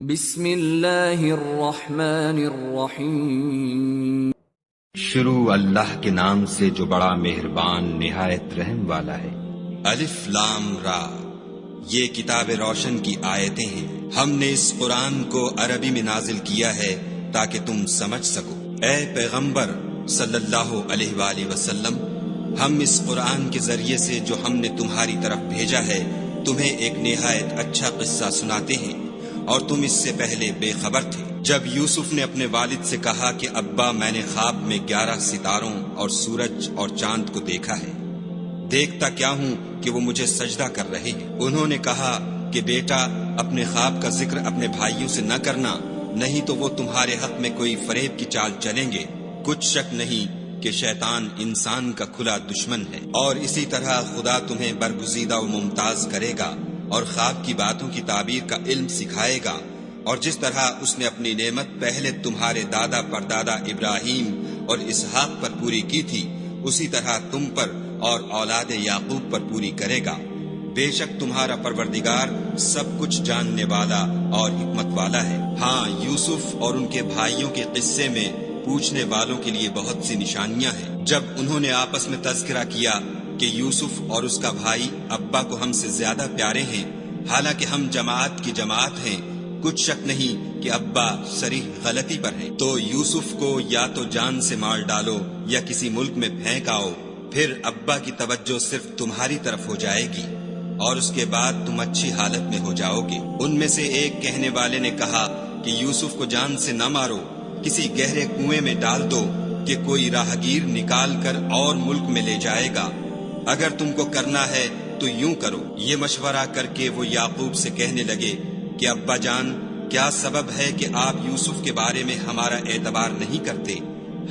بسم اللہ الرحمن الرحیم۔ شروع اللہ کے نام سے جو بڑا مہربان نہایت رحم والا ہے۔ الف لام را، یہ کتاب روشن کی آیتیں ہیں۔ ہم نے اس قرآن کو عربی میں نازل کیا ہے تاکہ تم سمجھ سکو۔ اے پیغمبر صلی اللہ علیہ وآلہ وسلم، ہم اس قرآن کے ذریعے سے جو ہم نے تمہاری طرف بھیجا ہے تمہیں ایک نہایت اچھا قصہ سناتے ہیں، اور تم اس سے پہلے بے خبر تھے۔ جب یوسف نے اپنے والد سے کہا کہ ابا میں نے خواب میں 11 ستاروں اور سورج اور چاند کو دیکھا ہے، دیکھتا کیا ہوں کہ وہ مجھے سجدہ کر رہے ہیں۔ انہوں نے کہا کہ بیٹا، اپنے خواب کا ذکر اپنے بھائیوں سے نہ کرنا، نہیں تو وہ تمہارے حق میں کوئی فریب کی چال چلیں گے۔ کچھ شک نہیں کہ شیطان انسان کا کھلا دشمن ہے، اور اسی طرح خدا تمہیں برگزیدہ و ممتاز کرے گا اور خواب کی باتوں کی تعبیر کا علم سکھائے گا، اور جس طرح اس نے اپنی نعمت پہلے تمہارے دادا پردادا ابراہیم اور اسحاق پر پوری کی تھی، اسی طرح تم پر اور اولاد یعقوب پر پوری کرے گا۔ بے شک تمہارا پروردگار سب کچھ جاننے والا اور حکمت والا ہے۔ ہاں، یوسف اور ان کے بھائیوں کے قصے میں پوچھنے والوں کے لیے بہت سی نشانیاں ہیں۔ جب انہوں نے آپس میں تذکرہ کیا کہ یوسف اور اس کا بھائی ابا کو ہم سے زیادہ پیارے ہیں، حالانکہ ہم جماعت کی جماعت ہیں، کچھ شک نہیں کہ ابا صریح غلطی پر ہیں، تو یوسف کو یا تو جان سے مار ڈالو یا کسی ملک میں پھینک آؤ، پھر ابا کی توجہ صرف تمہاری طرف ہو جائے گی، اور اس کے بعد تم اچھی حالت میں ہو جاؤ گے۔ ان میں سے ایک کہنے والے نے کہا کہ یوسف کو جان سے نہ مارو، کسی گہرے کنویں میں ڈال دو کہ کوئی راہگیر نکال کر اور ملک میں لے جائے گا۔ اگر تم کو کرنا ہے تو یوں کرو۔ یہ مشورہ کر کے وہ یعقوب سے کہنے لگے کہ ابا جان، کیا سبب ہے کہ آپ یوسف کے بارے میں ہمارا اعتبار نہیں کرتے،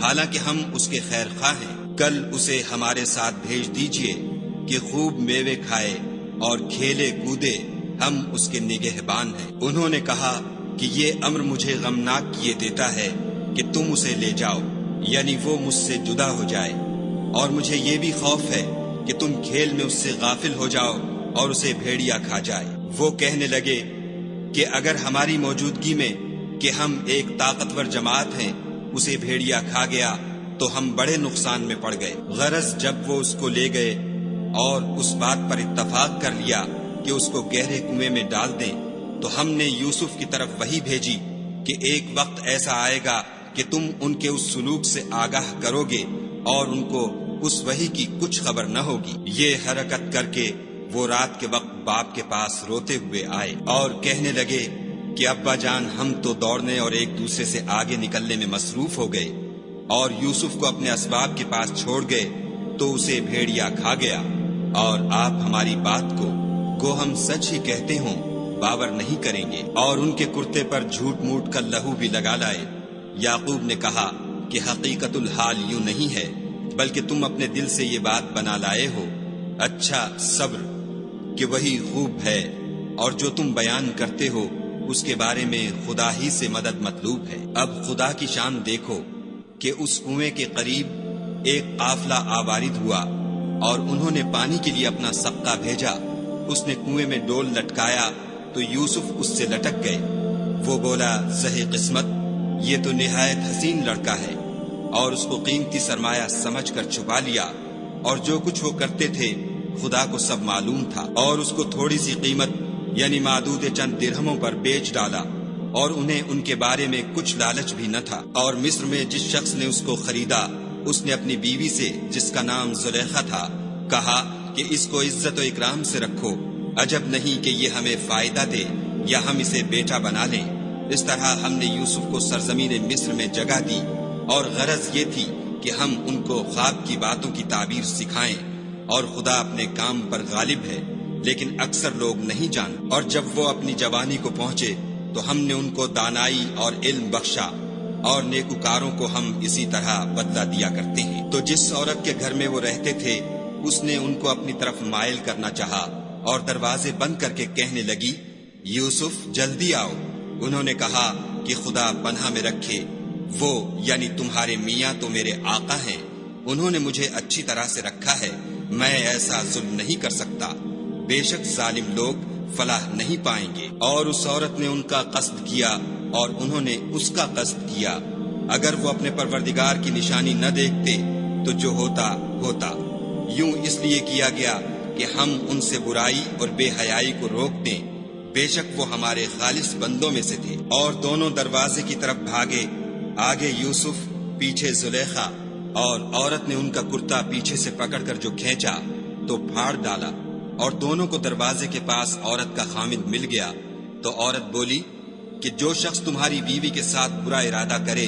حالانکہ ہم اس کے خیر خواہ ہیں؟ کل اسے ہمارے ساتھ بھیج دیجئے کہ خوب میوے کھائے اور کھیلے کودے، ہم اس کے نگہبان ہیں۔ انہوں نے کہا کہ یہ امر مجھے غمناک کیے دیتا ہے کہ تم اسے لے جاؤ، یعنی وہ مجھ سے جدا ہو جائے، اور مجھے یہ بھی خوف ہے کہ تم کھیل میں اس سے غافل ہو جاؤ اور اسے بھیڑیا کھا جائے۔ وہ کہنے لگے کہ اگر ہماری موجودگی میں کہ ہم ایک طاقتور جماعت ہیں اسے بھیڑیا کھا گیا تو ہم بڑے نقصان میں پڑ گئے۔ غرض جب وہ اس کو لے گئے اور اس بات پر اتفاق کر لیا کہ اس کو گہرے کنویں میں ڈال دیں، تو ہم نے یوسف کی طرف وحی بھیجی کہ ایک وقت ایسا آئے گا کہ تم ان کے اس سلوک سے آگاہ کرو گے اور ان کو اس وحی کی کچھ خبر نہ ہوگی۔ یہ حرکت کر کے وہ رات کے وقت باپ کے پاس روتے ہوئے آئے اور کہنے لگے کہ ابا جان، ہم تو دوڑنے اور ایک دوسرے سے آگے نکلنے میں مصروف ہو گئے اور یوسف کو اپنے اسباب کے پاس چھوڑ گئے تو اسے بھیڑیا کھا گیا، اور آپ ہماری بات کو گو ہم سچ ہی کہتے ہوں باور نہیں کریں گے، اور ان کے کرتے پر جھوٹ موٹ کا لہو بھی لگا لائے۔ یعقوب نے کہا کہ حقیقت الحال یوں نہیں ہے، بلکہ تم اپنے دل سے یہ بات بنا لائے ہو۔ اچھا، صبر کہ وہی خوب ہے، اور جو تم بیان کرتے ہو اس کے بارے میں خدا ہی سے مدد مطلوب ہے۔ اب خدا کی شان دیکھو کہ اس کنویں کے قریب ایک قافلہ آوارد ہوا، اور انہوں نے پانی کے لیے اپنا سقا بھیجا۔ اس نے کنویں میں ڈول لٹکایا تو یوسف اس سے لٹک گئے۔ وہ بولا، زہے قسمت، یہ تو نہایت حسین لڑکا ہے، اور اس کو قیمتی سرمایہ سمجھ کر چھپا لیا، اور جو کچھ وہ کرتے تھے خدا کو سب معلوم تھا، اور اس کو تھوڑی سی قیمت یعنی معدود چند درہموں پر بیچ ڈالا، اور انہیں ان کے بارے میں کچھ لالچ بھی نہ تھا۔ اور مصر میں جس شخص نے اس کو خریدا، اس نے اپنی بیوی سے جس کا نام زلیخا تھا کہا کہ اس کو عزت و اکرام سے رکھو، عجب نہیں کہ یہ ہمیں فائدہ دے یا ہم اسے بیٹا بنا لیں۔ اس طرح ہم نے یوسف کو سرزمین مصر میں جگہ دی، اور غرض یہ تھی کہ ہم ان کو خواب کی باتوں کی تعبیر سکھائیں، اور خدا اپنے کام پر غالب ہے، لیکن اکثر لوگ نہیں جانتے۔ اور جب وہ اپنی جوانی کو پہنچے تو ہم نے ان کو دانائی اور علم بخشا، اور نیکوکاروں کو ہم اسی طرح بدلہ دیا کرتے ہیں۔ تو جس عورت کے گھر میں وہ رہتے تھے اس نے ان کو اپنی طرف مائل کرنا چاہا، اور دروازے بند کر کے کہنے لگی، یوسف جلدی آؤ۔ انہوں نے کہا کہ خدا پناہ میں رکھے، وہ یعنی تمہارے میاں تو میرے آقا ہیں، انہوں نے مجھے اچھی طرح سے رکھا ہے، میں ایسا ظلم نہیں کر سکتا۔ بے شک ظالم لوگ فلاح نہیں پائیں گے۔ اور اس عورت نے ان کا قصد کیا اور انہوں نے اس کا قصد کیا۔ اگر وہ اپنے پروردگار کی نشانی نہ دیکھتے تو جو ہوتا ہوتا، یوں اس لیے کیا گیا کہ ہم ان سے برائی اور بے حیائی کو روک دیں، بے شک وہ ہمارے خالص بندوں میں سے تھے۔ اور دونوں دروازے کی طرف بھاگے، آگے یوسف، پیچھے زلیخا، اور عورت نے ان کا کرتا پیچھے سے پکڑ کر جو کھینچا تو پھاڑ ڈالا، اور دونوں کو دروازے کے پاس عورت کا خامد مل گیا۔ تو عورت بولی کہ جو شخص تمہاری بیوی کے ساتھ برا ارادہ کرے،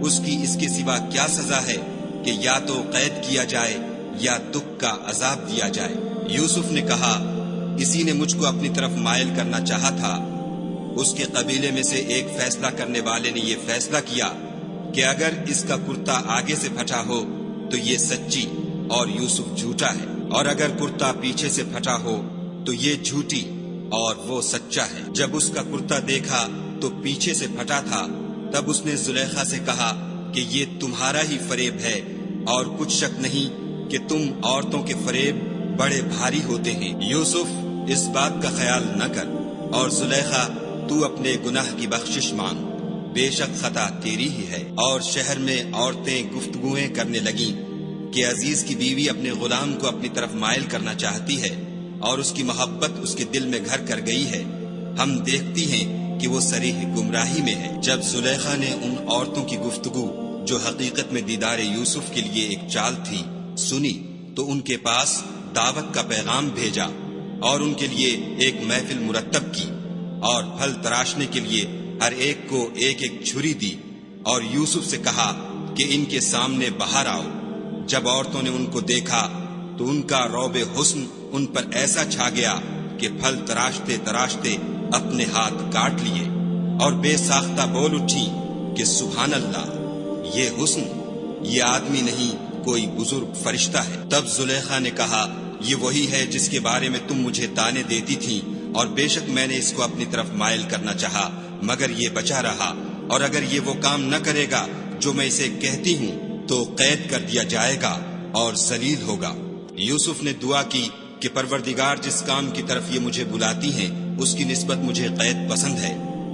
اس کی اس کے سوا کیا سزا ہے کہ یا تو قید کیا جائے یا دکھ کا عذاب دیا جائے۔ یوسف نے کہا، کسی نے مجھ کو اپنی طرف مائل کرنا چاہا تھا۔ اس کے قبیلے میں سے ایک فیصلہ کرنے والے نے یہ فیصلہ کیا کہ اگر اس کا کرتا آگے سے پھٹا ہو تو یہ سچی اور یوسف جھوٹا ہے، اور اگر کرتا پیچھے سے پھٹا ہو تو یہ جھوٹی اور وہ سچا ہے۔ جب اس کا کرتا دیکھا تو پیچھے سے پھٹا تھا، تب اس نے زلیخا سے کہا کہ یہ تمہارا ہی فریب ہے، اور کچھ شک نہیں کہ تم عورتوں کے فریب بڑے بھاری ہوتے ہیں۔ یوسف، اس بات کا خیال نہ کر، اور زلیخا، تو اپنے گناہ کی بخشش مانگ، بے شک خطا تیری ہی ہے۔ اور شہر میں عورتیں گفتگویں کرنے لگیں کہ عزیز کی بیوی اپنے غلام کو اپنی طرف مائل کرنا چاہتی ہے، اور اس کی محبت اس کے دل میں گھر کر گئی ہے، ہم دیکھتی ہیں کہ وہ صریح گمراہی میں ہے۔ جب زلیخا نے ان عورتوں کی گفتگو جو حقیقت میں دیدار یوسف کے لیے ایک چال تھی سنی، تو ان کے پاس دعوت کا پیغام بھیجا اور ان کے لیے ایک محفل مرتب کی، اور پھل تراشنے کے لیے ہر ایک کو ایک ایک چھری دی، اور یوسف سے کہا کہ ان کے سامنے باہر آؤ۔ جب عورتوں نے ان کو دیکھا تو ان کا روب حسن ان پر ایسا چھا گیا کہ پھل تراشتے تراشتے اپنے ہاتھ کاٹ لیے، اور بے ساختہ بول اٹھی کہ سبحان اللہ، یہ حسن، یہ آدمی نہیں کوئی بزرگ فرشتہ ہے۔ تب زلیخا نے کہا، یہ وہی ہے جس کے بارے میں تم مجھے تانے دیتی تھی، اور بے شک میں نے اس کو اپنی طرف مائل کرنا چاہا مگر یہ بچا رہا، اور اگر یہ وہ کام نہ کرے گا جو میں اسے کہتی ہوں تو قید کر دیا جائے گا اور ذلیل ہوگا۔ یوسف نے دعا کی کہ پروردگار، جس کام کی طرف یہ مجھے بلاتی ہیں اس کی نسبت مجھے قید پسند ہے،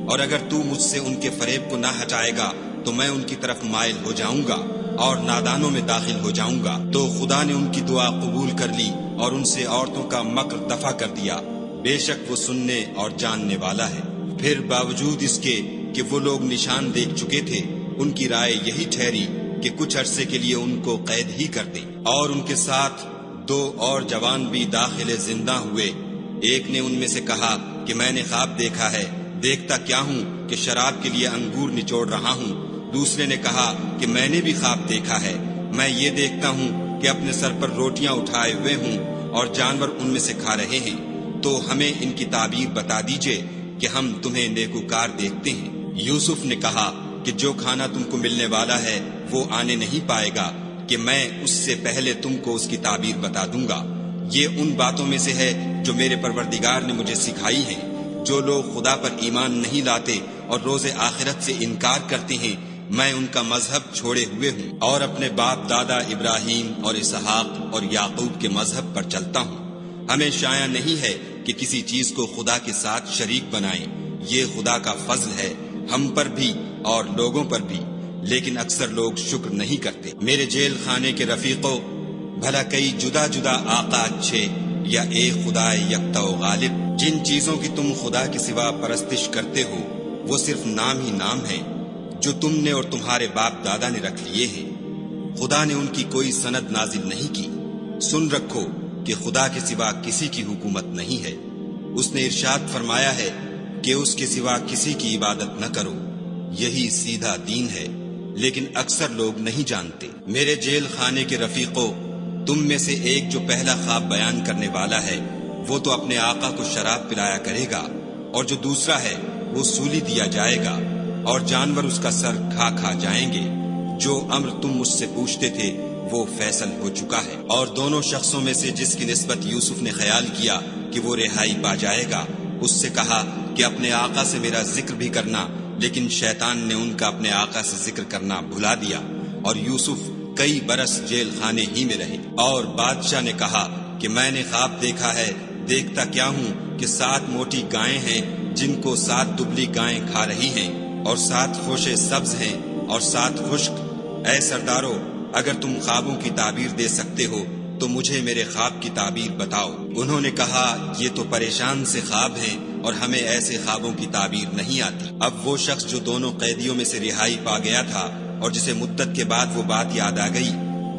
اور اگر تو مجھ سے ان کے فریب کو نہ ہٹائے گا تو میں ان کی طرف مائل ہو جاؤں گا اور نادانوں میں داخل ہو جاؤں گا۔ تو خدا نے ان کی دعا قبول کر لی اور ان سے عورتوں کا مکر دفع کر دیا، بے شک وہ سننے اور جاننے والا ہے۔ پھر باوجود اس کے کہ وہ لوگ نشان دیکھ چکے تھے، ان کی رائے یہی ٹھہری کہ کچھ عرصے کے لیے ان کو قید ہی کر دیں، اور ان کے ساتھ 2 اور جوان بھی داخل زندہ ہوئے۔ ایک نے ان میں سے کہا کہ میں نے خواب دیکھا ہے، دیکھتا کیا ہوں کہ شراب کے لیے انگور نچوڑ رہا ہوں۔ دوسرے نے کہا کہ میں نے بھی خواب دیکھا ہے، میں یہ دیکھتا ہوں کہ اپنے سر پر روٹیاں اٹھائے ہوئے ہوں اور جانور ان میں سے کھا رہے ہیں، تو ہمیں ان کی تعبیر بتا دیجئے کہ ہم تمہیں نیکوکار دیکھتے ہیں۔ یوسف نے کہا کہ جو کھانا تم کو ملنے والا ہے وہ آنے نہیں پائے گا کہ میں اس سے پہلے تم کو اس کی تعبیر بتا دوں گا۔ یہ ان باتوں میں سے ہے جو میرے پروردگار نے مجھے سکھائی ہیں۔ جو لوگ خدا پر ایمان نہیں لاتے اور روز آخرت سے انکار کرتے ہیں، میں ان کا مذہب چھوڑے ہوئے ہوں اور اپنے باپ دادا ابراہیم اور اسحاق اور یعقوب کے مذہب پر چلتا ہوں۔ ہمیں شایع نہیں ہے کہ کسی چیز کو خدا کے ساتھ شریک بنائیں، یہ خدا کا فضل ہے ہم پر بھی اور لوگوں پر بھی، لیکن اکثر لوگ شکر نہیں کرتے۔ میرے جیل خانے کے رفیقوں، بھلا کئی جدا جدا آقا اچھے یا ایک خدا یکتا و غالب؟ جن چیزوں کی تم خدا کے سوا پرستش کرتے ہو وہ صرف نام ہی نام ہیں جو تم نے اور تمہارے باپ دادا نے رکھ لیے ہیں، خدا نے ان کی کوئی سند نازل نہیں کی۔ سن رکھو کہ خدا کے سوا کسی کی حکومت نہیں ہے، اس نے ارشاد فرمایا ہے کہ اس کے سوا کسی کی عبادت نہ کرو، یہی سیدھا دین ہے، لیکن اکثر لوگ نہیں جانتے۔ میرے جیل خانے کے رفیقوں، تم میں سے ایک جو پہلا خواب بیان کرنے والا ہے وہ تو اپنے آقا کو شراب پلایا کرے گا، اور جو دوسرا ہے وہ سولی دیا جائے گا اور جانور اس کا سر کھا کھا جائیں گے۔ جو امر تم مجھ سے پوچھتے تھے وہ فیصل ہو چکا ہے۔ اور دونوں شخصوں میں سے جس کی نسبت یوسف نے خیال کیا کہ وہ رہائی پا جائے گا، اس سے کہا کہ اپنے آقا سے میرا ذکر بھی کرنا، لیکن شیطان نے ان کا اپنے آقا سے ذکر کرنا بھلا دیا، اور یوسف کئی برس جیل خانے ہی میں رہے۔ اور بادشاہ نے کہا کہ میں نے خواب دیکھا ہے، دیکھتا کیا ہوں کہ 7 موٹی گائیں ہیں جن کو 7 دبلی گائیں کھا رہی ہیں، اور 7 خوشے سبز ہیں اور 7 خشک۔ اے سردارو، اگر تم خوابوں کی تعبیر دے سکتے ہو تو مجھے میرے خواب کی تعبیر بتاؤ۔ انہوں نے کہا یہ تو پریشان سے خواب ہیں اور ہمیں ایسے خوابوں کی تعبیر نہیں آتی۔ اب وہ شخص جو دونوں قیدیوں میں سے رہائی پا گیا تھا اور جسے مدت کے بعد وہ بات یاد آ گئی،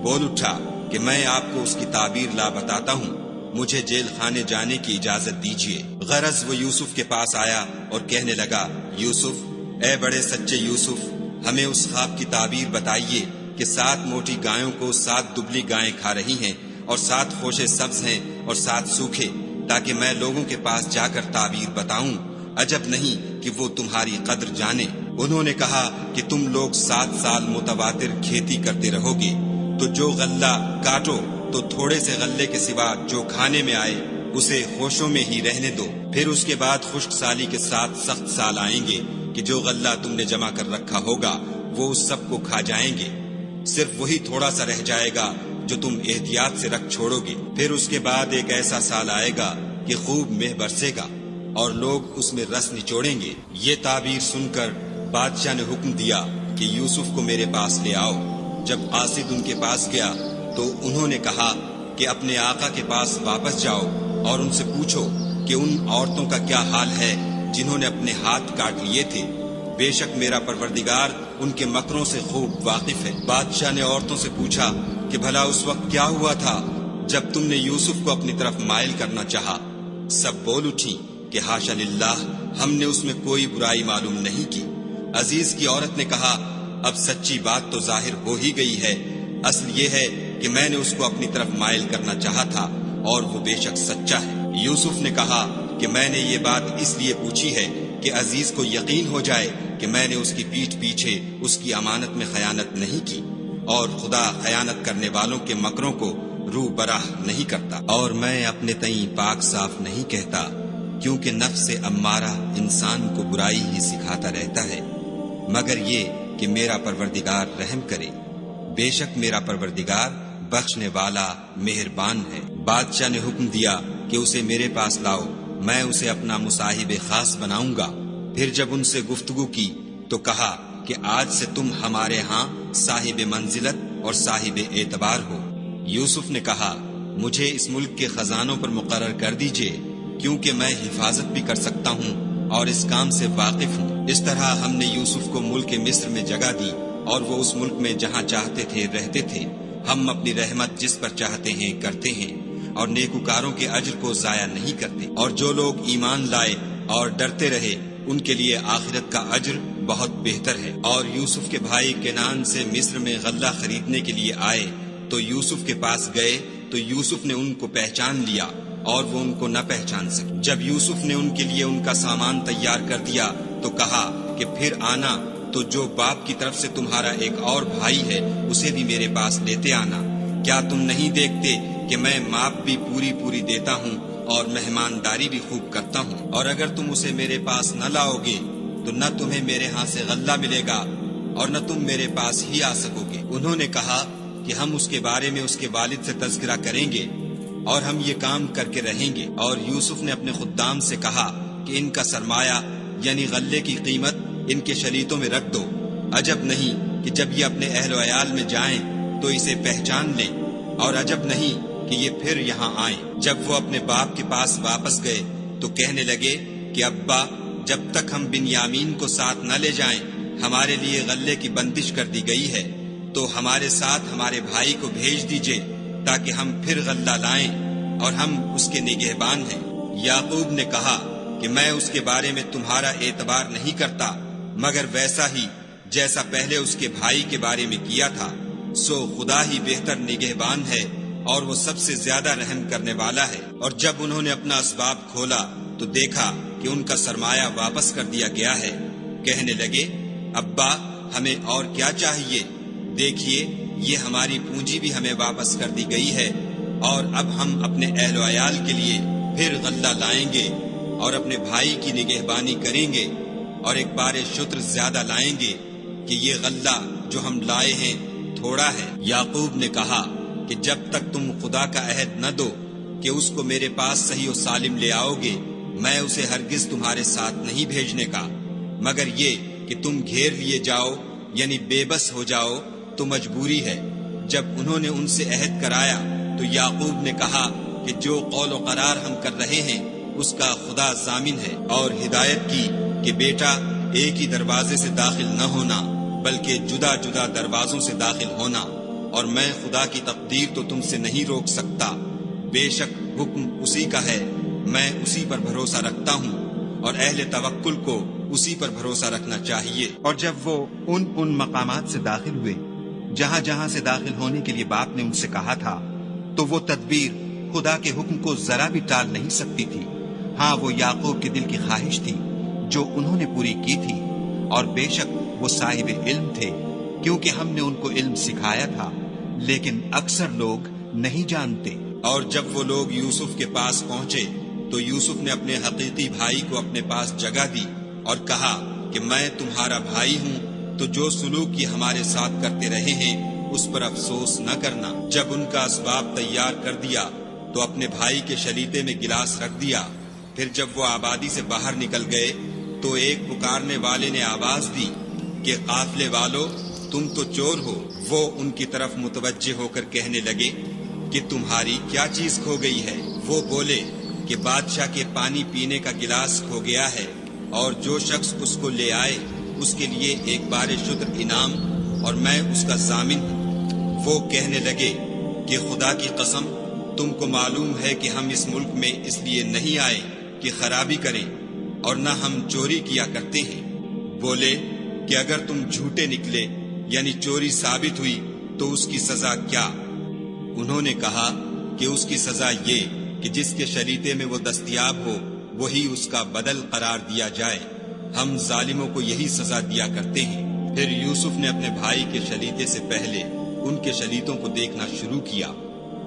بول اٹھا کہ میں آپ کو اس کی تعبیر لا بتاتا ہوں، مجھے جیل خانے جانے کی اجازت دیجیے۔ غرض وہ یوسف کے پاس آیا اور کہنے لگا، یوسف، اے بڑے سچے یوسف، ہمیں اس خواب کی تعبیر بتائیے کہ 7 موٹی گایوں کو 7 دبلی گائیں کھا رہی ہیں اور 7 خوشے سبز ہیں اور 7 سوکھے، تاکہ میں لوگوں کے پاس جا کر تعبیر بتاؤں۔ عجب نہیں کہ وہ تمہاری قدر جانے۔ انہوں نے کہا کہ تم لوگ 7 سال متواتر کھیتی کرتے رہو گے، تو جو غلہ کاٹو تو تھوڑے سے غلے کے سوا جو کھانے میں آئے اسے خوشوں میں ہی رہنے دو۔ پھر اس کے بعد خشک سالی کے 7 سخت سال آئیں گے کہ جو غلہ تم نے جمع کر رکھا ہوگا وہ اس سب کو کھا جائیں گے، صرف وہی تھوڑا سا رہ جائے گا جو تم احتیاط سے رکھ چھوڑو گے۔ پھر اس کے بعد ایک ایسا سال آئے گا کہ خوب مہ برسے گا اور لوگ اس میں رس نچوڑیں گے۔ یہ تعبیر سن کر بادشاہ نے حکم دیا کہ یوسف کو میرے پاس لے آؤ۔ جب قاصد ان کے پاس گیا تو انہوں نے کہا کہ اپنے آقا کے پاس واپس جاؤ اور ان سے پوچھو کہ ان عورتوں کا کیا حال ہے جنہوں نے اپنے ہاتھ کاٹ لیے تھے، بے شک میرا پروردگار ان کے مکروں سے خوب واقف ہے۔ بادشاہ نے عورتوں سے پوچھا کہ بھلا اس وقت کیا ہوا تھا جب تم نے یوسف کو اپنی طرف مائل کرنا چاہا؟ سب بول اٹھی کہ حاشا للہ، ہم نے اس میں کوئی برائی معلوم نہیں کی۔ عزیز کی عورت نے کہا، اب سچی بات تو ظاہر ہو ہی گئی ہے، اصل یہ ہے کہ میں نے اس کو اپنی طرف مائل کرنا چاہا تھا اور وہ بے شک سچا ہے۔ یوسف نے کہا کہ میں نے یہ بات اس لیے پوچھی ہے کہ عزیز کو یقین ہو جائے کہ میں نے اس کی پیٹھ پیچھے اس کی امانت میں خیانت نہیں کی، اور خدا خیانت کرنے والوں کے مکروں کو روح براہ نہیں کرتا، اور میں اپنے تئیں پاک صاف نہیں کہتا، کیونکہ نفس امارہ انسان کو برائی ہی سکھاتا رہتا ہے، مگر یہ کہ میرا پروردگار رحم کرے، بے شک میرا پروردگار بخشنے والا مہربان ہے۔ بادشاہ نے حکم دیا کہ اسے میرے پاس لاؤ، میں اسے اپنا مصاحب خاص بناؤں گا۔ پھر جب ان سے گفتگو کی تو کہا کہ آج سے تم ہمارے ہاں صاحب منزلت اور صاحب اعتبار ہو۔ یوسف نے کہا، مجھے اس ملک کے خزانوں پر مقرر کر دیجئے، کیونکہ میں حفاظت بھی کر سکتا ہوں اور اس کام سے واقف ہوں۔ اس طرح ہم نے یوسف کو ملک مصر میں جگہ دی اور وہ اس ملک میں جہاں چاہتے تھے رہتے تھے۔ ہم اپنی رحمت جس پر چاہتے ہیں کرتے ہیں اور نیکوکاروں کے اجر کو ضائع نہیں کرتے، اور جو لوگ ایمان لائے اور ڈرتے رہے ان کے لیے آخرت کا اجر بہت بہتر ہے۔ اور یوسف کے بھائی کنعان سے مصر میں غلہ خریدنے کے لیے آئے تو یوسف کے پاس گئے تو یوسف نے ان کو پہچان لیا اور وہ ان کو نہ پہچان سکے۔ جب یوسف نے ان کے لیے ان کا سامان تیار کر دیا تو کہا کہ پھر آنا تو جو باپ کی طرف سے تمہارا ایک اور بھائی ہے اسے بھی میرے پاس لیتے آنا۔ کیا تم نہیں دیکھتے کہ میں ماپ بھی پوری دیتا ہوں اور مہمانداری بھی خوب کرتا ہوں؟ اور اگر تم اسے میرے پاس نہ لاؤ گے تو نہ تمہیں میرے ہاں سے غلہ ملے گا اور نہ تم میرے پاس ہی آ سکو گے۔ انہوں نے کہا کہ ہم اس کے بارے میں اس کے والد سے تذکرہ کریں گے اور ہم یہ کام کر کے رہیں گے۔ اور یوسف نے اپنے خدام سے کہا کہ ان کا سرمایہ یعنی غلے کی قیمت ان کے شلیتوں میں رکھ دو، عجب نہیں کہ جب یہ اپنے اہل و عیال میں جائیں تو اسے پہچان لیں، اور عجب نہیں کہ یہ پھر یہاں آئیں۔ جب وہ اپنے باپ کے پاس واپس گئے تو کہنے لگے کہ ابا، جب تک ہم بنیامین کو ساتھ نہ لے جائیں ہمارے لیے غلے کی بندش کر دی گئی ہے، تو ہمارے ساتھ ہمارے بھائی کو بھیج دیجئے تاکہ ہم پھر غلہ لائیں اور ہم اس کے نگہبان ہیں۔ یعقوب نے کہا کہ میں اس کے بارے میں تمہارا اعتبار نہیں کرتا مگر ویسا ہی جیسا پہلے اس کے بھائی کے بارے میں کیا تھا، سو خدا ہی بہتر نگہبان ہے اور وہ سب سے زیادہ رحم کرنے والا ہے۔ اور جب انہوں نے اپنا اسباب کھولا تو دیکھا کہ ان کا سرمایہ واپس کر دیا گیا ہے۔ کہنے لگے، ابا ہمیں اور کیا چاہیے؟ دیکھیے یہ ہماری پونجی بھی ہمیں واپس کر دی گئی ہے، اور اب ہم اپنے اہل و عیال کے لیے پھر غلہ لائیں گے اور اپنے بھائی کی نگہبانی کریں گے، اور ایک بار شتر زیادہ لائیں گے کہ یہ غلہ جو ہم لائے ہیں تھوڑا ہے۔ یعقوب نے کہا کہ جب تک تم خدا کا عہد نہ دو کہ اس کو میرے پاس صحیح و سالم لے آؤ گے میں اسے ہرگز تمہارے ساتھ نہیں بھیجنے کا مگر یہ کہ تم گھیر لیے جاؤ یعنی بے بس ہو جاؤ تو مجبوری ہے۔ جب انہوں نے ان سے عہد کرایا تو یعقوب نے کہا کہ جو قول و قرار ہم کر رہے ہیں اس کا خدا ضامن ہے، اور ہدایت کی کہ بیٹا ایک ہی دروازے سے داخل نہ ہونا بلکہ جدا جدا دروازوں سے داخل ہونا، اور میں خدا کی تقدیر تو تم سے نہیں روک سکتا، بے شک حکم اسی کا ہے، میں اسی پر بھروسہ رکھتا ہوں، اور اہل توکل کو اسی پر بھروسہ رکھنا چاہیے۔ اور جب وہ ان مقامات سے داخل ہوئے جہاں جہاں سے داخل ہونے کے لیے باپ نے ان سے کہا تھا تو وہ تدبیر خدا کے حکم کو ذرا بھی ٹال نہیں سکتی تھی۔ ہاں وہ یعقوب کے دل کی خواہش تھی جو انہوں نے پوری کی تھی، اور بے شک وہ صاحب علم تھے کیونکہ ہم نے ان کو علم سکھایا تھا، لیکن اکثر لوگ نہیں جانتے۔ اور جب وہ لوگ یوسف کے پاس پہنچے تو یوسف نے اپنے حقیقی بھائی کو اپنے پاس جگہ دی اور کہا کہ میں تمہارا بھائی ہوں، تو جو سلوک یہ ہمارے ساتھ کرتے رہے ہیں اس پر افسوس نہ کرنا۔ جب ان کا اسباب تیار کر دیا تو اپنے بھائی کے شلیتے میں گلاس رکھ دیا۔ پھر جب وہ آبادی سے باہر نکل گئے تو ایک پکارنے والے نے آواز دی کہ قافلے والو تم تو چور ہو۔ وہ ان کی طرف متوجہ ہو کر کہنے لگے کہ تمہاری کیا چیز کھو گئی ہے؟ وہ بولے کہ بادشاہ کے پانی پینے کا گلاس کھو گیا ہے، اور جو شخص اس کو لے آئے اس کے لیے ایک بار شکر انعام، اور میں اس کا ضامن ہوں۔ وہ کہنے لگے کہ خدا کی قسم تم کو معلوم ہے کہ ہم اس ملک میں اس لیے نہیں آئے کہ خرابی کریں، اور نہ ہم چوری کیا کرتے ہیں۔ بولے کہ اگر تم جھوٹے نکلے یعنی چوری ثابت ہوئی تو اس کی سزا کیا؟ انہوں نے کہا کہ اس کی سزا یہ کہ جس کے شلیتے میں وہ دستیاب ہو وہی اس کا بدل قرار دیا جائے، ہم ظالموں کو یہی سزا دیا کرتے ہیں۔ پھر یوسف نے اپنے بھائی کے شلیتے سے پہلے ان کے شلیتوں کو دیکھنا شروع کیا،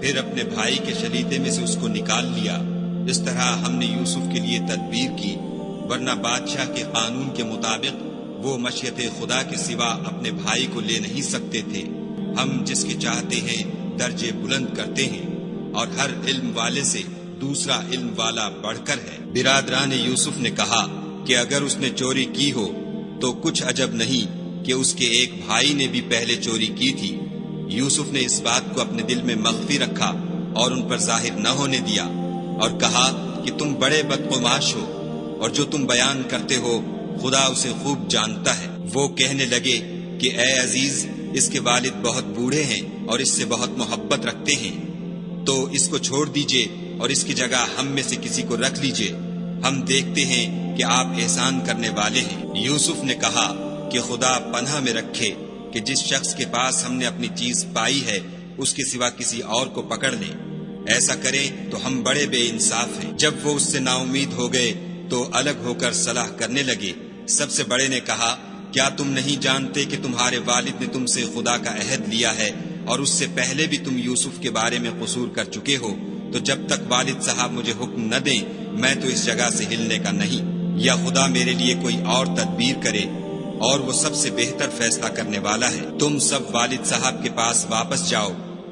پھر اپنے بھائی کے شلیتے میں سے اس کو نکال لیا۔ اس طرح ہم نے یوسف کے لیے تدبیر کی، ورنہ بادشاہ کے قانون کے مطابق وہ مشیت خدا کے سوا اپنے بھائی کو لے نہیں سکتے تھے۔ ہم جس کے چاہتے ہیں درجے بلند کرتے ہیں، اور ہر علم والے سے دوسرا علم والا بڑھ کر ہے۔ برادران یوسف نے کہا کہ اگر اس نے چوری کی ہو تو کچھ عجب نہیں کہ اس کے ایک بھائی نے بھی پہلے چوری کی تھی۔ یوسف نے اس بات کو اپنے دل میں مخفی رکھا اور ان پر ظاہر نہ ہونے دیا، اور کہا کہ تم بڑے بدقماش ہو، اور جو تم بیان کرتے ہو خدا اسے خوب جانتا ہے۔ وہ کہنے لگے کہ اے عزیز، اس کے والد بہت بوڑھے ہیں اور اس سے بہت محبت رکھتے ہیں، تو اس کو چھوڑ دیجئے اور اس کی جگہ ہم میں سے کسی کو رکھ لیجئے، ہم دیکھتے ہیں کہ آپ احسان کرنے والے ہیں۔ یوسف نے کہا کہ خدا پناہ میں رکھے کہ جس شخص کے پاس ہم نے اپنی چیز پائی ہے اس کے سوا کسی اور کو پکڑ لیں، ایسا کریں تو ہم بڑے بے انصاف ہیں۔ جب وہ اس سے نا امید ہو گئے تو الگ ہو کر صلاح کرنے لگے۔ سب سے بڑے نے کہا کیا تم نہیں جانتے کہ تمہارے والد نے تم سے خدا کا عہد لیا ہے، اور اس سے پہلے بھی تم یوسف کے بارے میں قصور کر چکے ہو، تو جب تک والد صاحب مجھے حکم نہ دیں میں تو اس جگہ سے ہلنے کا نہیں، یا خدا میرے لیے کوئی اور تدبیر کرے، اور وہ سب سے بہتر فیصلہ کرنے والا ہے۔ تم سب والد صاحب کے پاس واپس جاؤ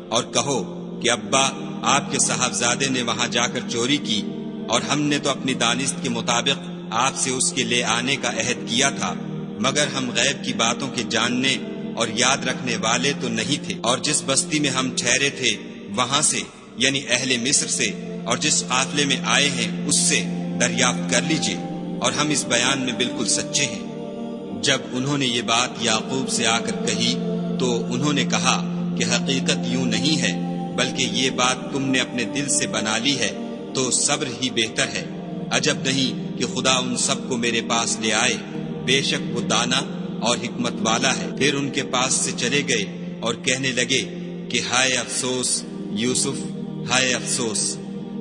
اور کہو کہ ابا آپ کے صاحبزادے نے وہاں جا کر چوری کی، اور ہم نے تو اپنی دانست کے مطابق آپ سے اس کے لے آنے کا عہد کیا تھا، مگر ہم غیب کی باتوں کے جاننے اور یاد رکھنے والے تو نہیں تھے، اور جس بستی میں ہم ٹھہرے تھے وہاں سے یعنی اہل مصر سے، اور جس قافلے میں آئے ہیں اس سے دریافت کر لیجئے، اور ہم اس بیان میں بالکل سچے ہیں۔ جب انہوں نے یہ بات یعقوب سے آ کر کہی تو انہوں نے کہا کہ حقیقت یوں نہیں ہے، بلکہ یہ بات تم نے اپنے دل سے بنا لی ہے، تو صبر ہی بہتر ہے۔ عجب نہیں کہ خدا ان سب کو میرے پاس لے آئے، بے شک وہ دانا اور حکمت والا ہے۔ پھر ان کے پاس سے چلے گئے اور کہنے لگے کہ ہائے افسوس یوسف، ہائے افسوس،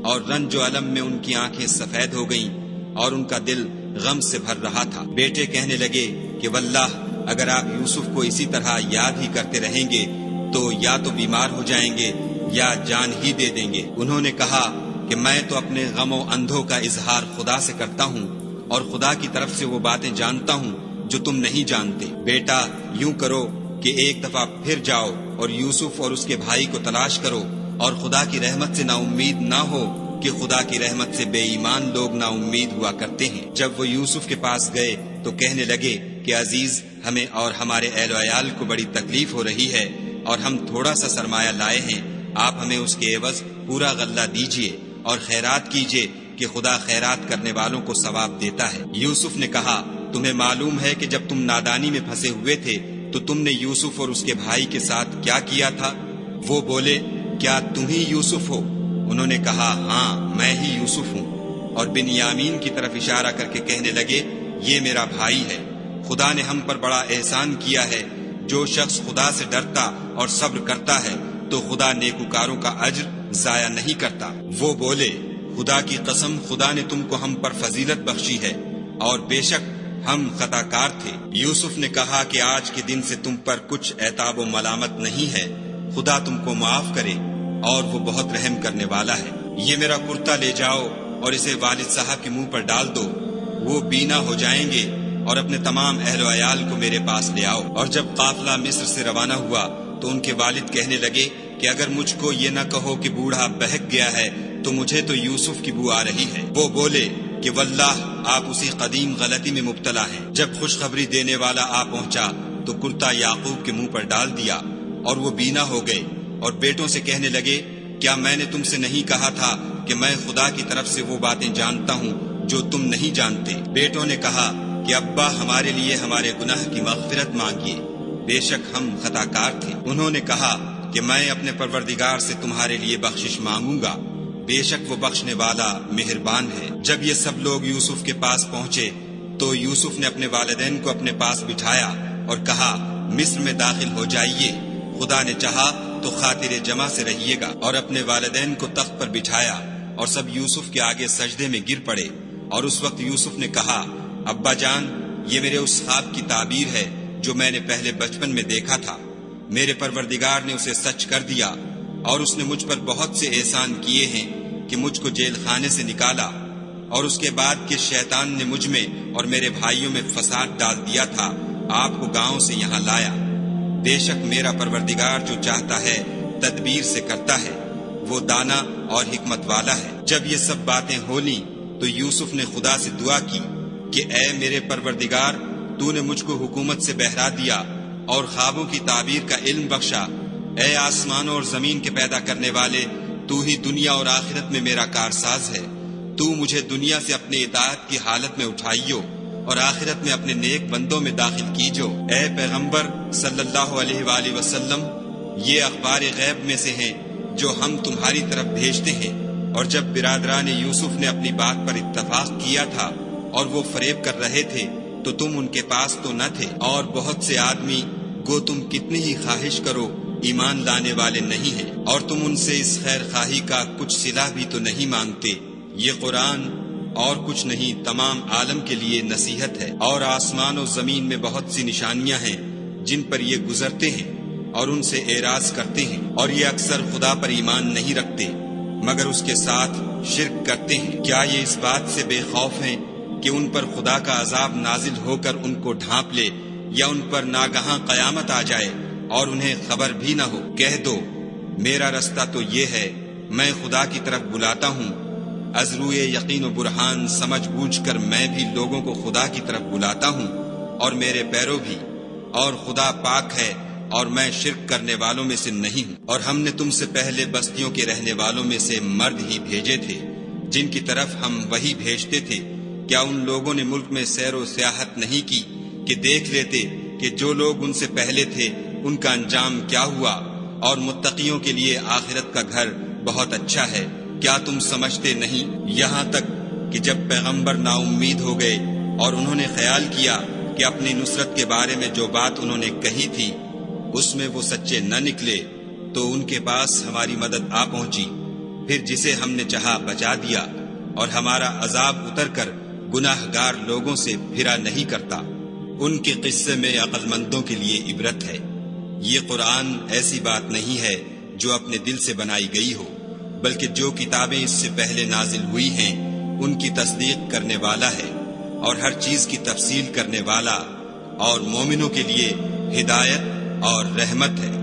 اور رنج و الم میں ان کی آنکھیں سفید ہو گئیں اور ان کا دل غم سے بھر رہا تھا۔ بیٹے کہنے لگے کہ واللہ اگر آپ یوسف کو اسی طرح یاد ہی کرتے رہیں گے تو یا تو بیمار ہو جائیں گے یا جان ہی دے دیں گے۔ انہوں نے کہا کہ میں تو اپنے غم و اندھوں کا اظہار خدا سے کرتا ہوں، اور خدا کی طرف سے وہ باتیں جانتا ہوں جو تم نہیں جانتے۔ بیٹا یوں کرو کہ ایک دفعہ پھر جاؤ اور یوسف اور اس کے بھائی کو تلاش کرو، اور خدا کی رحمت سے نا امید نہ ہو کہ خدا کی رحمت سے بے ایمان لوگ نا امید ہوا کرتے ہیں۔ جب وہ یوسف کے پاس گئے تو کہنے لگے کہ عزیز، ہمیں اور ہمارے اہل و عیال کو بڑی تکلیف ہو رہی ہے اور ہم تھوڑا سا سرمایہ لائے ہیں، آپ ہمیں اس کے عوض پورا غلہ دیجیے اور خیرات کیجیے کہ خدا خیرات کرنے والوں کو ثواب دیتا ہے۔ یوسف نے کہا، تمہیں معلوم ہے کہ جب تم نادانی میں پھنسے ہوئے تھے تو تم نے یوسف اور اس کے بھائی کے ساتھ کیا کیا تھا؟ وہ بولے، کیا تم ہی یوسف ہو؟ انہوں نے کہا، ہاں میں ہی یوسف ہوں، اور بنیامین کی طرف اشارہ کر کے کہنے لگے، یہ میرا بھائی ہے۔ خدا نے ہم پر بڑا احسان کیا ہے۔ جو شخص خدا سے ڈرتا اور صبر کرتا ہے تو خدا نیکوکاروں کا اجر ضائع نہیں کرتا۔ وہ بولے، خدا کی قسم، خدا نے تم کو ہم پر فضیلت بخشی ہے اور بے شک ہم خطا کار تھے۔ یوسف نے کہا کہ آج کے دن سے تم پر کچھ عتاب و ملامت نہیں ہے، خدا تم کو معاف کرے اور وہ بہت رحم کرنے والا ہے۔ یہ میرا کرتا لے جاؤ اور اسے والد صاحب کے منہ پر ڈال دو، وہ بینا ہو جائیں گے، اور اپنے تمام اہل و عیال کو میرے پاس لے آؤ۔ اور جب قافلہ مصر سے روانہ ہوا تو ان کے والد کہنے لگے کہ اگر مجھ کو یہ نہ کہو کہ بوڑھا بہک گیا ہے تو مجھے تو یوسف کی بو آ رہی ہے۔ وہ بولے کہ واللہ آپ اسی قدیم غلطی میں مبتلا ہیں۔ جب خوشخبری دینے والا آ پہنچا تو کرتا یعقوب کے منہ پر ڈال دیا اور وہ بینا ہو گئے، اور بیٹوں سے کہنے لگے، کیا میں نے تم سے نہیں کہا تھا کہ میں خدا کی طرف سے وہ باتیں جانتا ہوں جو تم نہیں جانتے؟ بیٹوں نے کہا کہ ابا، ہمارے لیے ہمارے گناہ کی مغفرت مانگیے، بے شک ہم خطا کار تھے۔ انہوں نے کہا کہ میں اپنے پروردگار سے تمہارے لیے بخشش مانگوں گا، بے شک وہ بخشنے والا مہربان ہے۔ جب یہ سب لوگ یوسف کے پاس پہنچے تو یوسف نے اپنے والدین کو اپنے پاس بٹھایا اور کہا، مصر میں داخل ہو جائیے، خدا نے چاہا تو خاطر جمع سے رہیے گا۔ اور اپنے والدین کو تخت پر بٹھایا اور سب یوسف کے آگے سجدے میں گر پڑے۔ اور اس وقت یوسف نے کہا، ابا جان، یہ میرے اس خواب کی تعبیر ہے جو میں نے پہلے بچپن میں دیکھا تھا۔ میرے پروردگار نے اسے سچ کر دیا، اور اس نے مجھ پر بہت سے احسان کیے ہیں کہ مجھ کو جیل خانے سے نکالا، اور اس کے بعد کہ شیطان نے مجھ میں اور میرے بھائیوں میں فساد ڈال دیا تھا، آپ کو گاؤں سے یہاں لایا۔ بے شک میرا پروردگار جو چاہتا ہے تدبیر سے کرتا ہے، وہ دانا اور حکمت والا ہے۔ جب یہ سب باتیں ہو لیں تو یوسف نے خدا سے دعا کی کہ اے میرے پروردگار، تو نے مجھ کو حکومت سے بہرا دیا اور خوابوں کی تعبیر کا علم بخشا۔ اے آسمانوں اور زمین کے پیدا کرنے والے، تو ہی دنیا اور آخرت میں میرا کارساز ہے۔ تو مجھے دنیا سے اپنے اطاعت کی حالت میں اٹھائیو اور آخرت میں اپنے نیک بندوں میں داخل کیجو۔ اے پیغمبر صلی اللہ علیہ وآلہ وسلم، یہ اخبار غیب میں سے ہیں جو ہم تمہاری طرف بھیجتے ہیں۔ اور جب برادران یوسف نے اپنی بات پر اتفاق کیا تھا اور وہ فریب کر رہے تھے تو تم ان کے پاس تو نہ تھے، اور بہت سے آدمی گو تم کتنی ہی خواہش کرو ایمان لانے والے نہیں ہیں، اور تم ان سے اس خیر خواہی کا کچھ صلہ بھی تو نہیں مانگتے۔ یہ قرآن اور کچھ نہیں، تمام عالم کے لیے نصیحت ہے۔ اور آسمان و زمین میں بہت سی نشانیاں ہیں جن پر یہ گزرتے ہیں اور ان سے اعراض کرتے ہیں، اور یہ اکثر خدا پر ایمان نہیں رکھتے مگر اس کے ساتھ شرک کرتے ہیں۔ کیا یہ اس بات سے بے خوف ہیں کہ ان پر خدا کا عذاب نازل ہو کر ان کو ڈھانپ لے، یا ان پر ناگہاں قیامت آ جائے اور انہیں خبر بھی نہ ہو؟ کہہ دو، میرا رستہ تو یہ ہے، میں خدا کی طرف بلاتا ہوں، از روئے یقین و برہان سمجھ بوجھ کر میں بھی لوگوں کو خدا کی طرف بلاتا ہوں، اور میرے پیرو بھی، اور خدا پاک ہے اور میں شرک کرنے والوں میں سے نہیں ہوں۔ اور ہم نے تم سے پہلے بستیوں کے رہنے والوں میں سے مرد ہی بھیجے تھے جن کی طرف ہم وہی بھیجتے تھے۔ کیا ان لوگوں نے ملک میں سیر و سیاحت نہیں کی کہ دیکھ لیتے کہ جو لوگ ان سے پہلے تھے ان کا انجام کیا ہوا، اور متقیوں کے لیے آخرت کا گھر بہت اچھا ہے؟ کیا تم سمجھتے نہیں؟ یہاں تک کہ جب پیغمبر نا امید ہو گئے اور انہوں نے خیال کیا کہ اپنی نصرت کے بارے میں جو بات انہوں نے کہی تھی اس میں وہ سچے نہ نکلے، تو ان کے پاس ہماری مدد آ پہنچی، پھر جسے ہم نے چاہا بچا دیا، اور ہمارا عذاب اتر کر گناہ گار لوگوں سے پھرا نہیں کرتا۔ ان کے قصے میں عقل مندوں کے لیے عبرت ہے۔ یہ قرآن ایسی بات نہیں ہے جو اپنے دل سے بنائی گئی ہو، بلکہ جو کتابیں اس سے پہلے نازل ہوئی ہیں ان کی تصدیق کرنے والا ہے، اور ہر چیز کی تفصیل کرنے والا، اور مومنوں کے لیے ہدایت اور رحمت ہے۔